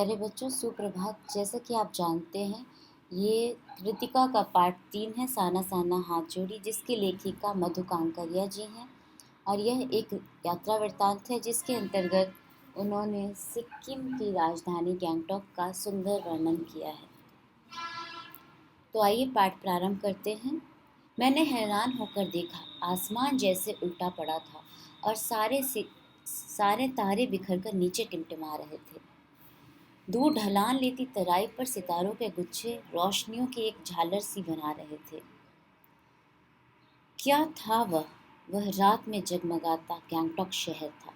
प्यारे बच्चों, सुप्रभात। जैसा कि आप जानते हैं, ये कृतिका का पार्ट 3 है, साना साना हाथ जोड़ी, जिसकी लेखिका मधु कांकरिया जी हैं। और यह एक यात्रा वृत्तांत है जिसके अंतर्गत उन्होंने सिक्किम की राजधानी गैंगटॉक का सुंदर वर्णन किया है। तो आइए पाठ प्रारंभ करते हैं। मैंने हैरान होकर देखा, आसमान जैसे उल्टा पड़ा था और सारे तारे बिखर कर नीचे टिमटिमा रहे थे। दूर ढलान लेती तराई पर सितारों के गुच्छे रोशनियों की एक झालर सी बना रहे थे। क्या था वह रात में जगमगाता गैंगटॉक शहर था।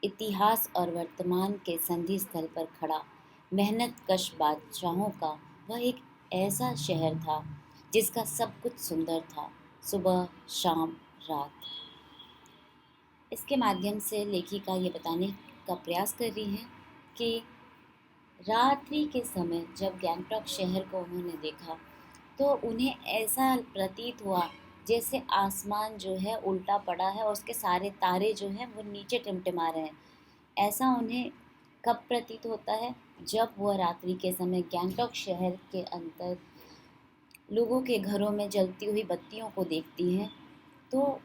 इतिहास और वर्तमान के संधि स्थल पर खड़ा मेहनत कश बादशाहों का वह एक ऐसा शहर था जिसका सब कुछ सुंदर था, सुबह शाम रात। इसके माध्यम से लेखिका ये बताने का प्रयास कर रही है कि रात्रि के समय जब गैंगटॉक शहर को उन्होंने देखा तो उन्हें ऐसा प्रतीत हुआ जैसे आसमान जो है उल्टा पड़ा है और उसके सारे तारे जो हैं वो नीचे टिमटिमा रहे हैं। ऐसा उन्हें कब प्रतीत होता है? जब वह रात्रि के समय गैंगटॉक शहर के अंदर लोगों के घरों में जलती हुई बत्तियों को देखती हैं, तो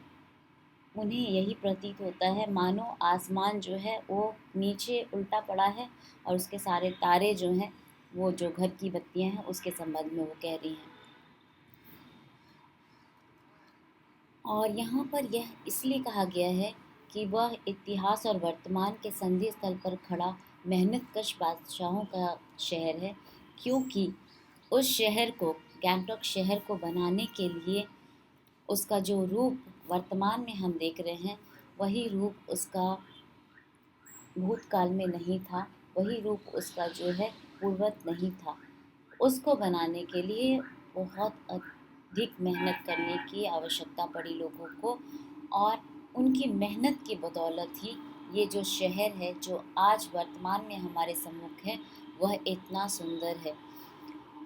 उन्हें यही प्रतीत होता है मानो आसमान जो है वो नीचे उल्टा पड़ा है और उसके सारे तारे जो हैं वो जो घर की बत्तियां हैं उसके संबंध में वो कह रही हैं। और यहाँ पर यह इसलिए कहा गया है कि वह इतिहास और वर्तमान के संधि स्थल पर खड़ा मेहनतकश बादशाहों का शहर है, क्योंकि उस शहर को, गैंगटॉक शहर को बनाने के लिए उसका जो रूप वर्तमान में हम देख रहे हैं वही रूप उसका भूतकाल में नहीं था, वही रूप उसका जो है पूर्वत नहीं था। उसको बनाने के लिए बहुत अधिक मेहनत करने की आवश्यकता पड़ी लोगों को, और उनकी मेहनत की बदौलत ही ये जो शहर है जो आज वर्तमान में हमारे सम्मुख है वह इतना सुंदर है।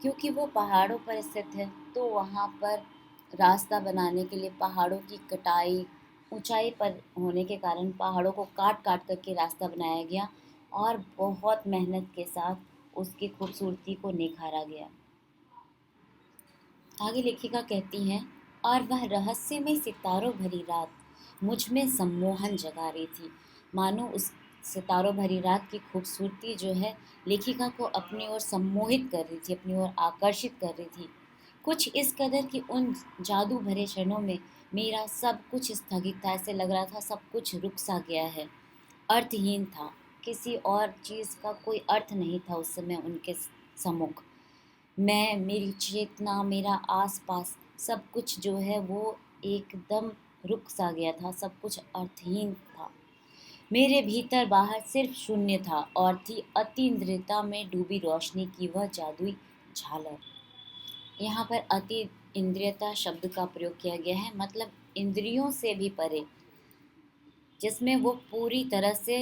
क्योंकि वो पहाड़ों पर स्थित है तो वहाँ पर रास्ता बनाने के लिए पहाड़ों की कटाई, ऊंचाई पर होने के कारण पहाड़ों को काट काट करके रास्ता बनाया गया और बहुत मेहनत के साथ उसकी खूबसूरती को निखारा गया। आगे लेखिका कहती हैं, और वह रहस्यमय सितारों भरी रात मुझ में सम्मोहन जगा रही थी। मानो उस सितारों भरी रात की खूबसूरती जो है लेखिका को अपनी ओर सम्मोहित कर रही थी, अपनी ओर आकर्षित कर रही थी। कुछ इस कदर कि उन जादू भरे क्षणों में मेरा सब कुछ स्थगित था। ऐसे लग रहा था सब कुछ रुक सा गया है, अर्थहीन था। किसी और चीज़ का कोई अर्थ नहीं था उस समय उनके सम्मुख। मैं, मेरी चेतना, मेरा आसपास सब कुछ जो है वो एकदम रुक सा गया था, सब कुछ अर्थहीन था। मेरे भीतर बाहर सिर्फ शून्य था और थी अतीन्द्रियता में डूबी रोशनी की वह जादुई झालर। यहाँ पर अति इंद्रियता शब्द का प्रयोग किया गया है, मतलब इंद्रियों से भी परे, जिसमें वो पूरी तरह से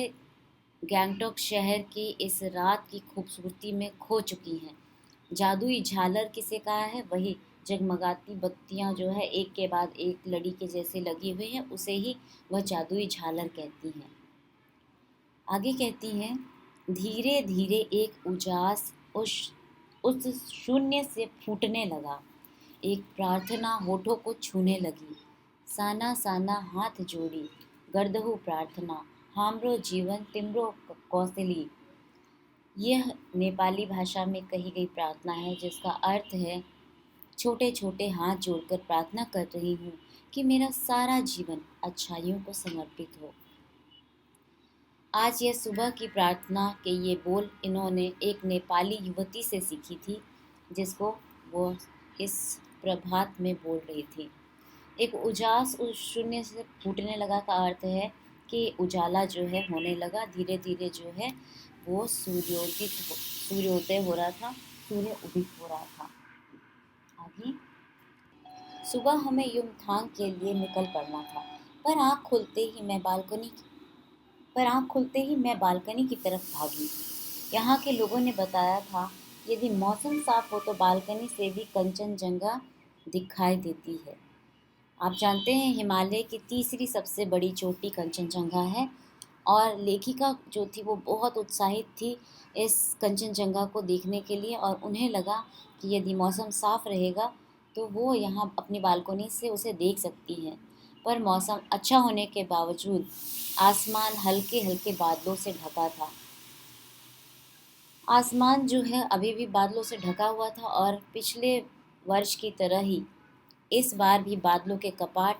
गैंगटॉक शहर की इस रात की खूबसूरती में खो चुकी हैं। जादुई झालर किसे कहा है? वही जगमगाती बत्तियां जो है एक के बाद एक लड़ी के जैसे लगी हुई हैं, उसे ही वह जादुई झालर कहती हैं। आगे कहती हैं, धीरे धीरे एक उजास उस शून्य से फूटने लगा। एक प्रार्थना होठों को छूने लगी। साना साना हाथ जोड़ी, गर्दहु प्रार्थना, हामरो जीवन तिमरो कौशली। यह नेपाली भाषा में कही गई प्रार्थना है जिसका अर्थ है, छोटे छोटे हाथ जोड़कर प्रार्थना कर रही हूँ कि मेरा सारा जीवन अच्छाइयों को समर्पित हो। आज यह सुबह की प्रार्थना के ये बोल इन्होंने एक नेपाली युवती से सीखी थी, जिसको वो इस प्रभात में बोल रही थी। एक उजास उस शून्य से फूटने लगा का अर्थ है कि उजाला जो है होने लगा, धीरे धीरे जो है वो सूर्योदय हो रहा था, सूर्य उदित हो रहा था। आगे, सुबह हमें युमथांग के लिए निकल पड़ना था, पर आँख खुलते ही मैं बालकनी की तरफ भागी। यहाँ के लोगों ने बताया था, यदि मौसम साफ हो तो बालकनी से भी कंचनजंगा दिखाई देती है। आप जानते हैं हिमालय की तीसरी सबसे बड़ी चोटी कंचनजंगा है और लेखिका जो थी वो बहुत उत्साहित थी इस कंचनजंगा को देखने के लिए, और उन्हें लगा कि यदि मौसम साफ रहेगा तो वो यहाँ अपनी बालकोनी से उसे देख सकती हैं। पर मौसम अच्छा होने के बावजूद आसमान हल्के हल्के बादलों से ढका था। आसमान जो है अभी भी बादलों से ढका हुआ था, और पिछले वर्ष की तरह ही इस बार भी बादलों के कपाट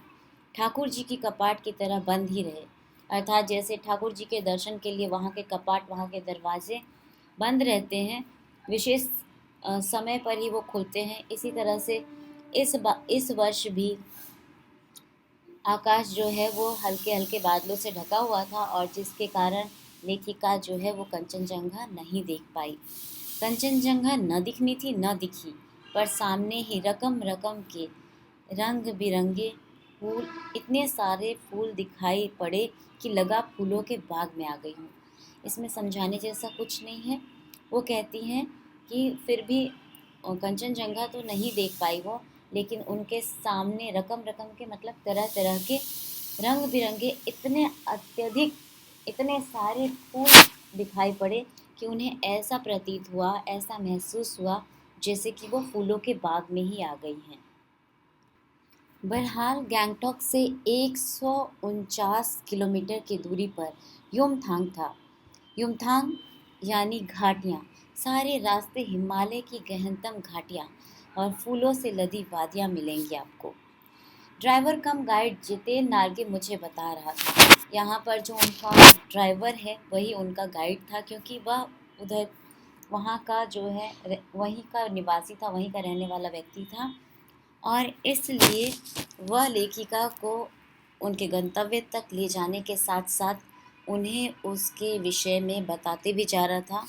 ठाकुर जी की कपाट की तरह बंद ही रहे। अर्थात जैसे ठाकुर जी के दर्शन के लिए वहाँ के कपाट, वहाँ के दरवाजे बंद रहते हैं, विशेष समय पर ही वो खुलते हैं, इसी तरह से इस वर्ष भी आकाश जो है वो हल्के हल्के बादलों से ढका हुआ था, और जिसके कारण लेखिका जो है वो कंचनजंगा नहीं देख पाई। कंचनजंगा न दिखनी थी न दिखी, पर सामने ही रकम रकम के रंग बिरंगे फूल, इतने सारे फूल दिखाई पड़े कि लगा फूलों के बाग में आ गई हूँ। इसमें समझाने जैसा कुछ नहीं है। वो कहती हैं कि फिर भी कंचनजंगा तो नहीं देख पाई वो, लेकिन उनके सामने रकम रकम के मतलब तरह तरह के रंग बिरंगे इतने अत्यधिक इतने सारे फूल दिखाई पड़े कि उन्हें ऐसा प्रतीत हुआ, ऐसा महसूस हुआ जैसे कि वो फूलों के बाग में ही आ गई हैं। बहरहाल गैंगटॉक से 149 किलोमीटर की दूरी पर युमथांग था। युमथांग यानी घाटियाँ, सारे रास्ते हिमालय की गहनतम घाटियाँ और फूलों से लदी वादियाँ मिलेंगी आपको। ड्राइवर कम गाइड जितेन नार्गे मुझे बता रहा था। यहाँ पर जो उनका ड्राइवर है वही उनका गाइड था, क्योंकि वह उधर वहाँ का जो है वहीं का निवासी था, वहीं का रहने वाला व्यक्ति था, और इसलिए वह लेखिका को उनके गंतव्य तक ले जाने के साथ साथ उन्हें उसके विषय में बताते भी जा रहा था।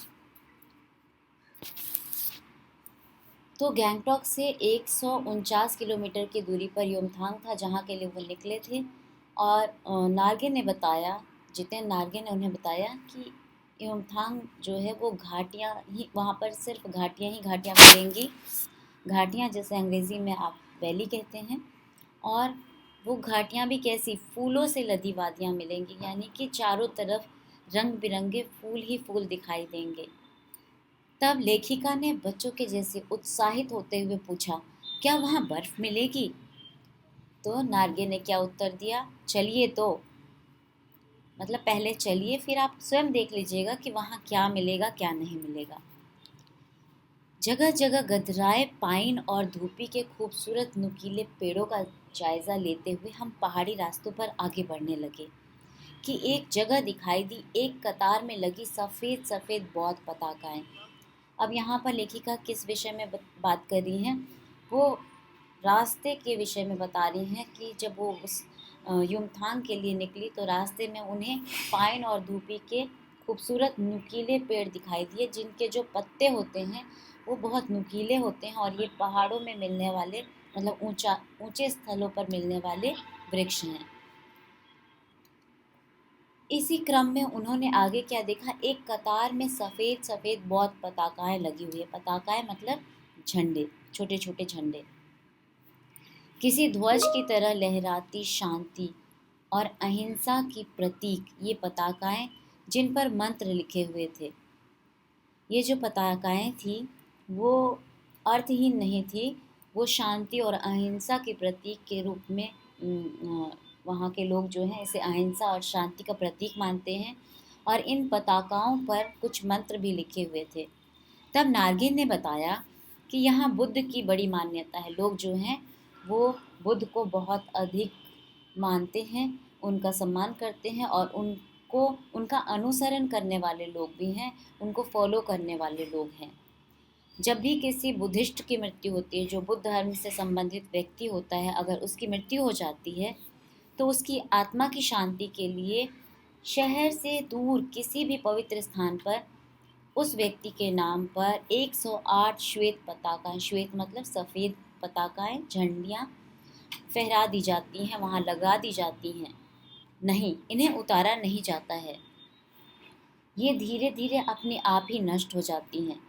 तो गैंगटॉक से 149 किलोमीटर की दूरी पर युमथांग था, जहाँ के लिए वो निकले थे। और नार्गे ने बताया, जितेन नार्गे ने उन्हें बताया कि युमथांग जो है वो घाटियाँ ही, वहाँ पर सिर्फ घाटियाँ ही घाटियाँ मिलेंगी। घाटियाँ जैसे अंग्रेज़ी में आप वैली कहते हैं, और वो घाटियाँ भी कैसी, फूलों से लदी वादियाँ मिलेंगी, यानी कि चारों तरफ रंग बिरंगे फूल ही फूल दिखाई देंगे। तब लेखिका ने बच्चों के जैसे उत्साहित होते हुए पूछा, क्या वहाँ बर्फ मिलेगी? तो नार्गे ने क्या उत्तर दिया, चलिए तो, मतलब पहले चलिए फिर आप स्वयं देख लीजिएगा कि वहाँ क्या मिलेगा क्या नहीं मिलेगा। जगह जगह गदराए पाइन और धूपी के खूबसूरत नुकीले पेड़ों का जायजा लेते हुए हम पहाड़ी रास्तों पर आगे बढ़ने लगे कि एक जगह दिखाई दी, एक कतार में लगी सफ़ेद सफ़ेद बौद्ध पताकाएं। अब यहाँ पर लेखिका किस विषय में बात कर रही हैं, वो रास्ते के विषय में बता रही हैं कि जब वो उस युमथांग के लिए निकली तो रास्ते में उन्हें पाइन और धूपी के खूबसूरत नुकीले पेड़ दिखाई दिए, जिनके जो पत्ते होते हैं वो बहुत नुकीले होते हैं, और ये पहाड़ों में मिलने वाले, मतलब ऊंचे स्थलों पर मिलने वाले वृक्ष हैं। इसी क्रम में उन्होंने आगे क्या देखा, एक कतार में सफ़ेद सफ़ेद बौद्ध पताकाएं लगी हुई है। पताकाएं मतलब झंडे, छोटे छोटे झंडे, किसी ध्वज की तरह लहराती शांति और अहिंसा की प्रतीक ये पताकाएं, जिन पर मंत्र लिखे हुए थे। ये जो पताकाएं थी वो अर्थहीन नहीं थी, वो शांति और अहिंसा के प्रतीक के रूप में वहाँ के लोग जो हैं इसे अहिंसा और शांति का प्रतीक मानते हैं, और इन पताकाओं पर कुछ मंत्र भी लिखे हुए थे। तब नार्गिन ने बताया कि यहाँ बुद्ध की बड़ी मान्यता है, लोग जो हैं वो बुद्ध को बहुत अधिक मानते हैं, उनका सम्मान करते हैं, और उनको उनका अनुसरण करने वाले लोग भी हैं, उनको फॉलो करने वाले लोग हैं। जब भी किसी बुद्धिस्ट की मृत्यु होती है, जो बुद्ध धर्म से संबंधित व्यक्ति होता है, अगर उसकी मृत्यु हो जाती है तो उसकी आत्मा की शांति के लिए शहर से दूर किसी भी पवित्र स्थान पर उस व्यक्ति के नाम पर 108 श्वेत पताकाएं, श्वेत मतलब सफ़ेद पताकाएं, झंडियाँ फहरा दी जाती हैं, वहाँ लगा दी जाती हैं। नहीं, इन्हें उतारा नहीं जाता है, ये धीरे धीरे अपने आप ही नष्ट हो जाती हैं।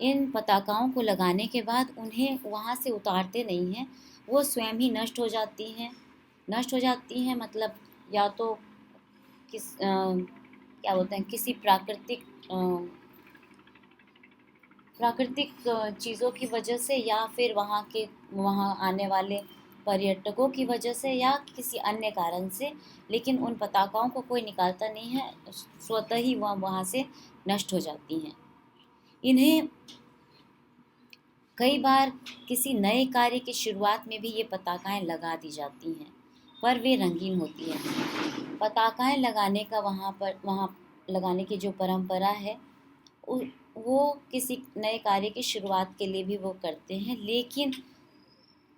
इन पताकाओं को लगाने के बाद उन्हें वहाँ से उतारते नहीं हैं, वो स्वयं ही नष्ट हो जाती हैं। नष्ट हो जाती हैं मतलब या तो क्या बोलते हैं, किसी प्राकृतिक चीज़ों की वजह से, या फिर वहाँ आने वाले पर्यटकों की वजह से, या किसी अन्य कारण से, लेकिन उन पताकाओं को कोई निकालता नहीं है, स्वतः ही वह वहाँ से नष्ट हो जाती हैं। इन्हें कई बार किसी नए कार्य की शुरुआत में भी ये पताकाएं लगा दी जाती हैं, पर वे रंगीन होती हैं। पताकाएं लगाने का वहाँ लगाने की जो परंपरा है, वो किसी नए कार्य की शुरुआत के लिए भी वो करते हैं, लेकिन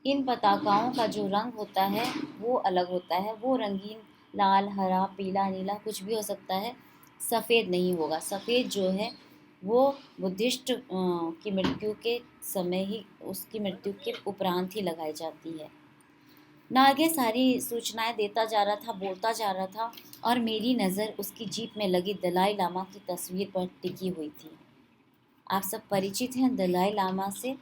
इन पताकाओं का जो रंग होता है वो अलग होता है। वो रंगीन लाल, हरा, पीला, नीला कुछ भी हो सकता है, सफ़ेद नहीं होगा। सफ़ेद जो है वो बुद्धिस्ट की मृत्यु के समय ही, उसकी मृत्यु के उपरांत ही लगाई जाती है। मैं आगे सारी सूचनाएं देता जा रहा था, बोलता जा रहा था, और मेरी नज़र उसकी जीप में लगी दलाई लामा की तस्वीर पर टिकी हुई थी। आप सब परिचित हैं दलाई लामा से।